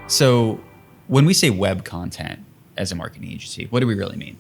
So when we say web content as a marketing agency, what do we really mean?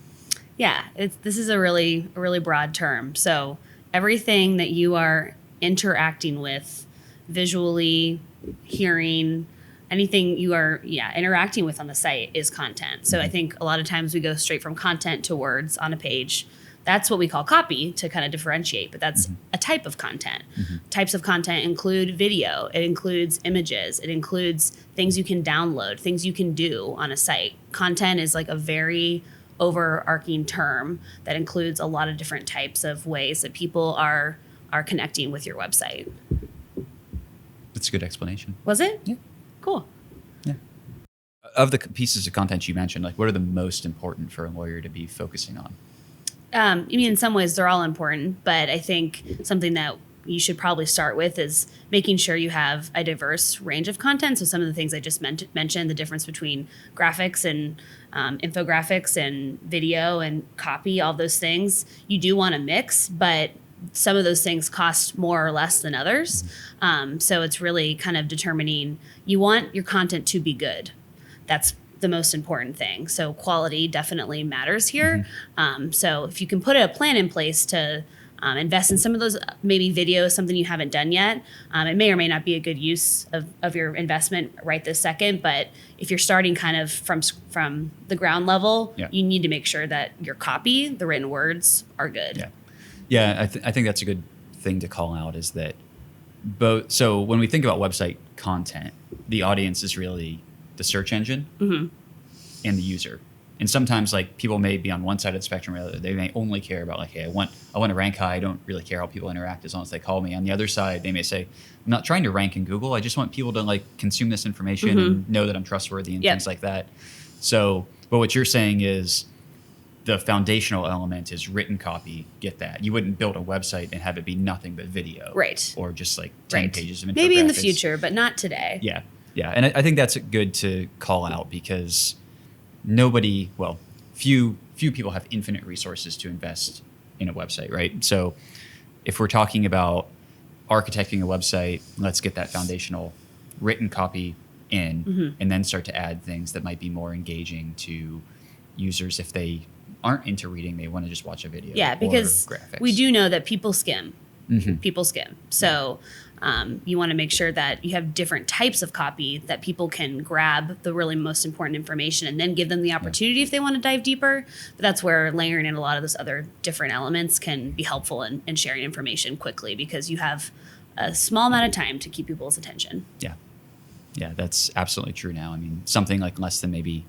Yeah, this is a really broad term. So everything that you are interacting with visually, hearing, anything you are interacting with on the site is content. So I think a lot of times we go straight from content to words on a page. That's what we call copy to kind of differentiate, but that's a type of content. Types of content include video, it includes images, it includes things you can download, things you can do on a site. Content is like a very overarching term that includes a lot of different types of ways that people are connecting with your website. That's a good explanation. Was it? Yeah. Cool. Yeah. Of the pieces of content you mentioned, like what are the most important for a lawyer to be focusing on? I mean, in some ways they're all important, but I think something that you should probably start with is making sure you have a diverse range of content. So some of the things I just mentioned, the difference between graphics and infographics and video and copy, all those things, you do want to mix, but some of those things cost more or less than others. So it's really kind of determining, you want your content to be good. That's the most important thing. So quality definitely matters here. So if you can put a plan in place to invest in some of those, maybe video, something you haven't done yet, it may or may not be a good use of your investment right this second. But if you're starting kind of from the ground level, you need to make sure that your copy, the written words, are good. Yeah, I think that's a good thing to call out is that both. So when we think about website content, the audience is really the search engine and the user. And sometimes like people may be on one side of the spectrum or the other. They may only care about like, hey, I want to rank high. I don't really care how people interact as long as they call me. On the other side, they may say, I'm not trying to rank in Google. I just want people to like consume this information and know that I'm trustworthy and things like that. So, but what you're saying is the foundational element is written copy. Get that. You wouldn't build a website and have it be nothing but video. Right. Or just like 10 pages of infographics. Maybe in the future, but not today. Yeah. Yeah. And I think that's good to call out because few people have infinite resources to invest in a website, right? So if we're talking about architecting a website, let's get that foundational written copy in and then start to add things that might be more engaging to users if they aren't into reading, they want to just watch a video. Yeah, because we do know that people skim. People skim. So you want to make sure that you have different types of copy that people can grab the really most important information and then give them the opportunity if they want to dive deeper. But that's where layering in a lot of those other different elements can be helpful in sharing information quickly because you have a small amount of time to keep people's attention. Yeah. Yeah, that's absolutely true now. I mean, something like less than maybe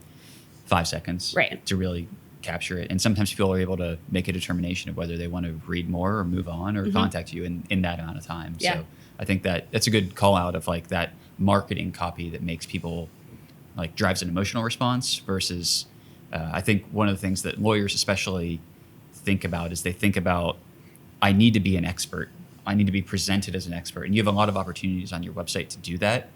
5 seconds to really capture it. And sometimes people are able to make a determination of whether they want to read more or move on or contact you in that amount of time. Yeah. So I think that's a good call out of like that marketing copy that makes people like drives an emotional response versus I think one of the things that lawyers especially think about is they think about, I need to be an expert. I need to be presented as an expert. And you have a lot of opportunities on your website to do that.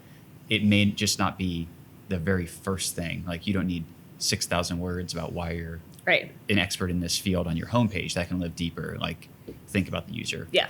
It may just not be the very first thing. Like you don't need 6,000 words about why you're an expert in this field on your homepage. That can live deeper. Like think about the user. Yeah.